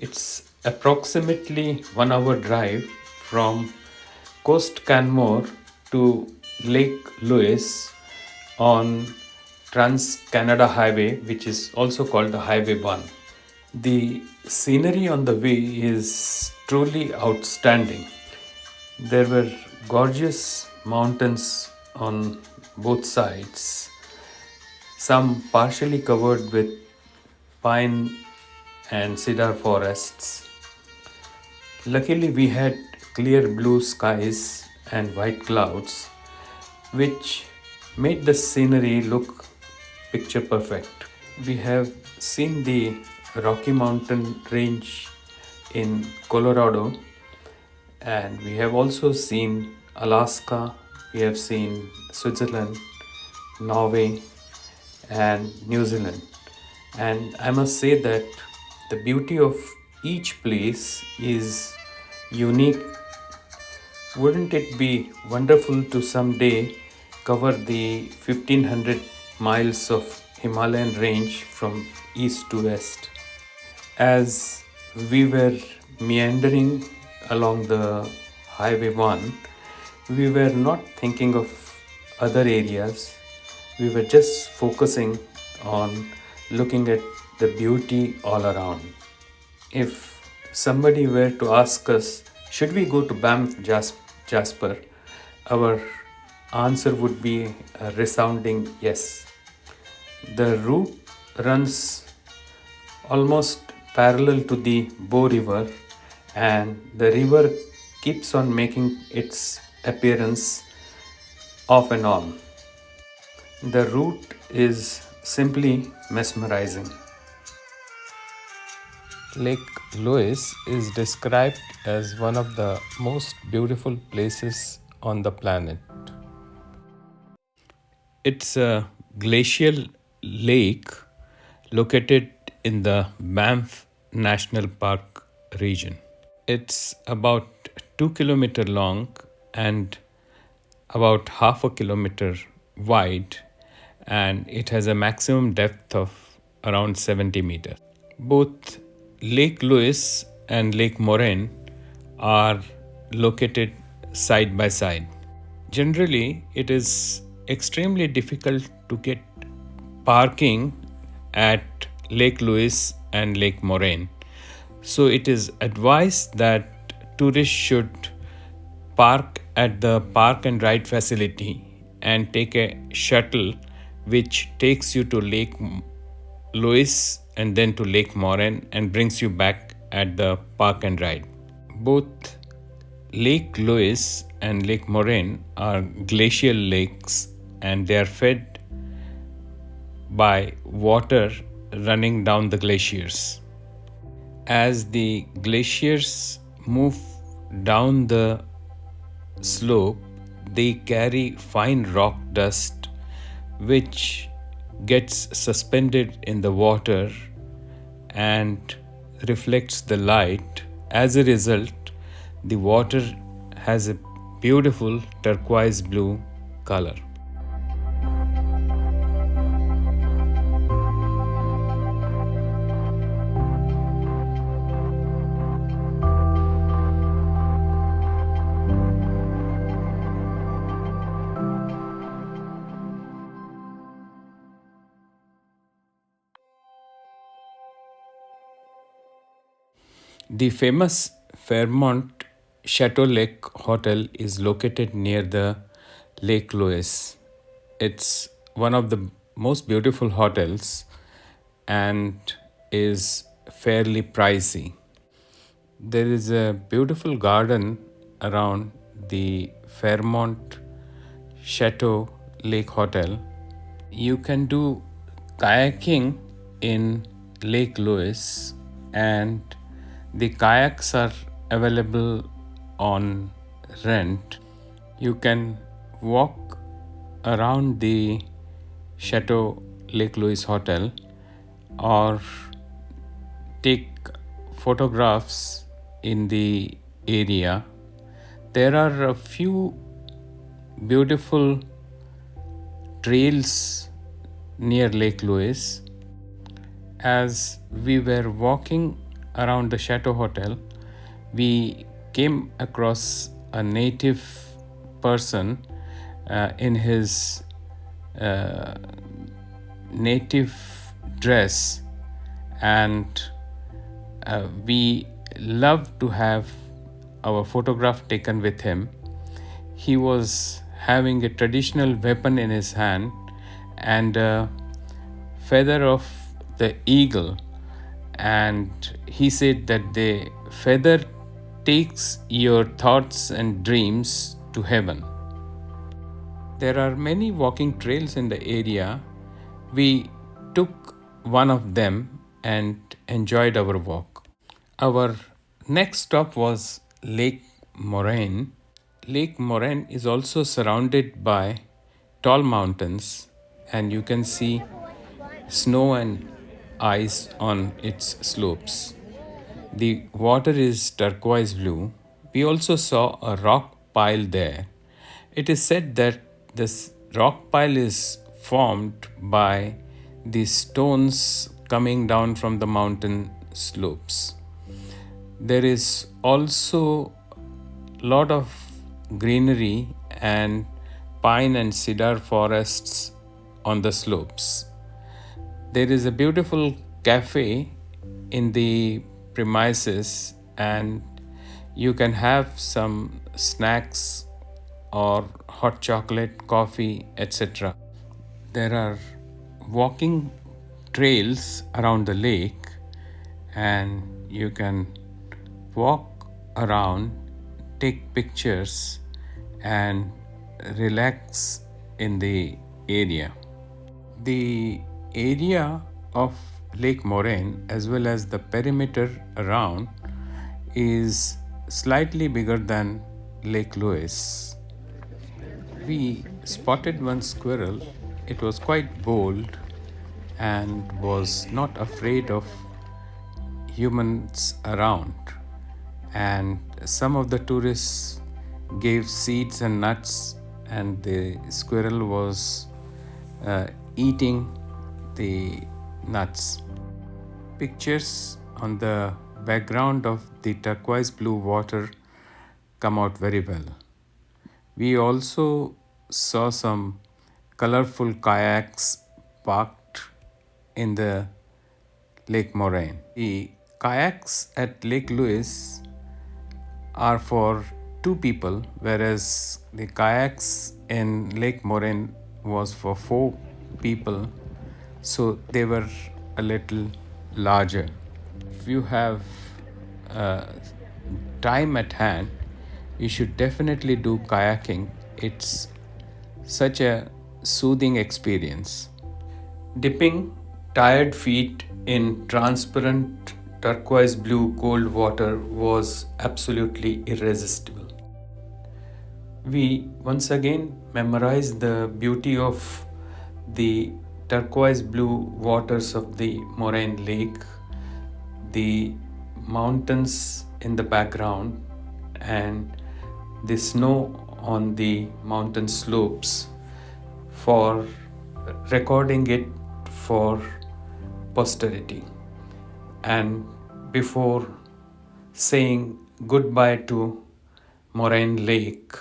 It's approximately 1 hour drive from Coast Canmore to Lake Louise on Trans-Canada Highway, which is also called the Highway 1. The scenery on the way is truly outstanding. There were gorgeous mountains on both sides, some partially covered with pine and cedar forests. Luckily, we had clear blue skies and white clouds, which made the scenery look picture perfect. We have seen the Rocky Mountain range in Colorado, and we have also seen Alaska, we have seen Switzerland, Norway, and New Zealand. And I must say that the beauty of each place is unique. Wouldn't it be wonderful to someday cover the 1500 miles of Himalayan range from east to west? As we were meandering along the Highway 1, we were not thinking of other areas. We were just focusing on looking at the beauty all around. If somebody were to ask us, should we go to Banff Jasper? Our answer would be a resounding yes. The route runs almost parallel to the Bow River, and the river keeps on making its appearance off and on. The route is simply mesmerizing. Lake Louise is described as one of the most beautiful places on the planet. It's a glacial lake located in the Banff National Park region. It's about 2 kilometers long and about half a kilometer wide, and it has a maximum depth of around 70 meters. Both Lake Louise and Lake Moraine are located side by side. Generally, it is extremely difficult to get parking at Lake Louise and Lake Moraine. So it is advised that tourists should park at the park and ride facility and take a shuttle which takes you to Lake Louise and then to Lake Moraine and brings you back at the park and ride. Both Lake Louise and Lake Moraine are glacial lakes, and they are fed by water running down the glaciers. As the glaciers move down the slope, they carry fine rock dust which gets suspended in the water and reflects the light. As a result, the water has a beautiful turquoise blue color. The famous Fairmont Chateau Lake Hotel is located near the Lake Louise. It's one of the most beautiful hotels and is fairly pricey. There is a beautiful garden around the Fairmont Chateau Lake Hotel. You can do kayaking in Lake Louise, and the kayaks are available on rent. You can walk around the Chateau Lake Louise Hotel or take photographs in the area. There are a few beautiful trails near Lake Louise. As we were walking around the Chateau Hotel, we came across a native person in his uh, native dress, and we love to have our photograph taken with him. He was having a traditional weapon in his hand and a feather of the eagle, and he said that the feather takes your thoughts and dreams to heaven. There are many walking trails in the area. We took one of them and enjoyed our walk. Our next stop was Lake Moraine. Lake Moraine is also surrounded by tall mountains, and you can see snow and ice on its slopes. The water is turquoise blue. We also saw a rock pile there. It is said that this rock pile is formed by the stones coming down from the mountain slopes. There is also a lot of greenery and pine and cedar forests on the slopes. There is a beautiful cafe in the premises, and you can have some snacks or hot chocolate, coffee, etc. There are walking trails around the lake, and you can walk around, take pictures, and relax in the area. The area of Lake Moraine, as well as the perimeter around, is slightly bigger than Lake Louise. We spotted one squirrel. It was quite bold and was not afraid of humans around. And some of the tourists gave seeds and nuts, and the squirrel was eating the nuts. Pictures on the background of the turquoise blue water come out very well. We also saw some colorful kayaks parked in the Lake Moraine. The kayaks at Lake Louise are for two people, whereas the kayaks in Lake Moraine was for four people, so they were a little larger. If you have time at hand, you should definitely do kayaking. It's such a soothing experience. Dipping tired feet in transparent turquoise blue cold water was absolutely irresistible. We once again memorized the beauty of the turquoise blue waters of the Moraine Lake, the mountains in the background, and the snow on the mountain slopes, for recording it for posterity. And before saying goodbye to Moraine Lake,